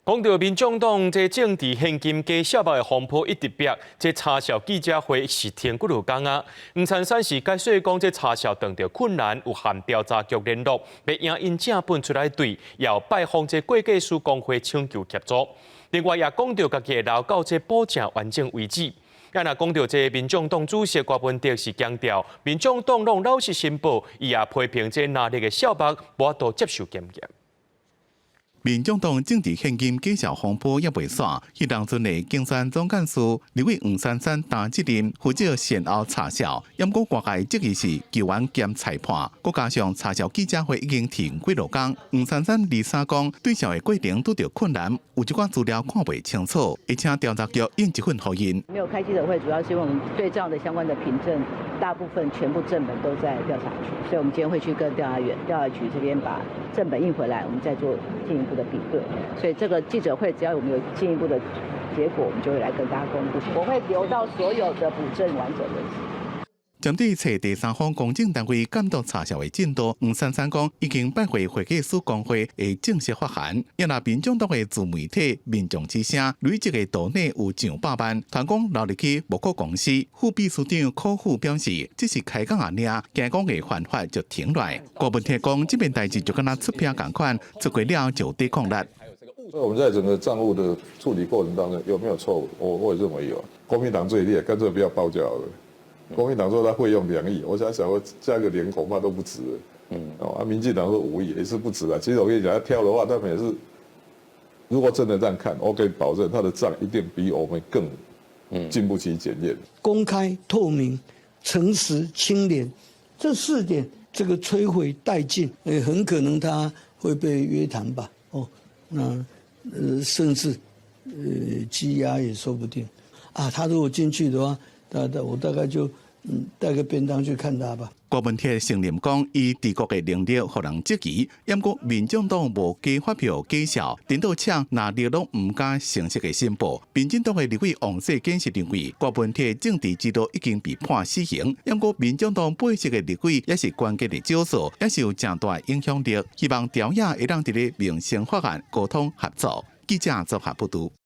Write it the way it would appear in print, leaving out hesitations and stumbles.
讲到民众党这政治现金加小报的风波一直憋，这查销记者会是停几落天啊。黄珊珊是解说讲，这查销遇到困难，有和调查局联络，要引因正本出来对，要拜访这会计师工会请求协助。另外也讲到家己劳到这保证完整为止。也若讲到这民众党主席郭文德是强调，民众党拢老实申报，伊也批评这哪里的小报无都接受检验。民众党政治现金计销风波也未散，迄当阵的竞选总干事李伟黄珊珊担责任负责善后查销，因过外界质疑是救援兼裁判，再加上查销记者会已经停几落天，黄珊珊二三讲对销的过程遇到困难，有一寡资料看袂清楚，会请调查局印一份给因。没有开记者会，主要是因为我们对这样的相关的凭证，大部分全部正本都在调查局，所以我们今天会去跟调查局这边把正本印回来，我们再做进一步的比对。所以这个记者会，只要我们有进一步的结果，我们就会来跟大家公布。我会留到所有的补证完整为止。针对找第三方公证单位监督查销的进度，黄珊珊讲已经拜会会计师工会的正式发函。也若民众党的自媒体民众之声累积的岛内有上百万，传讲劳力去木工公司副秘书长柯富表示，这是开讲案尔，惊讲会犯法就停来。郭文铁讲这边代志就跟他出票共款，出过了就抵抗力。所以我们在整个账务的处理过程当中有没有错误？我也认为有。国民党最厉害，干脆不要报就好了。国民党说他会用2亿，我想加个0恐怕都不止。民进党说5亿也是不止啊。其实我跟你讲，要挑的话，他们也是，如果真的这样看，我可以保证他的账一定比我们更经不起检验。公开、透明、诚实、清廉，这4点，这个摧毁殆尽，很可能他会被约谈吧？那甚至羁押也说不定啊。他如果进去的话，我大概就带个便当去看他吧。郭文铁承认讲，伊治国的能力互人质疑，因过民众党无加发票计销，领导抢拿力拢唔敢诚实的申报。民进党的立委王世坚是认为，郭文铁政治制度已经被判死刑，因过民众党背色的立委也是关键的少数，也是有正大影响力。希望调野会让伫咧民生法案沟通合作。记者综合报道。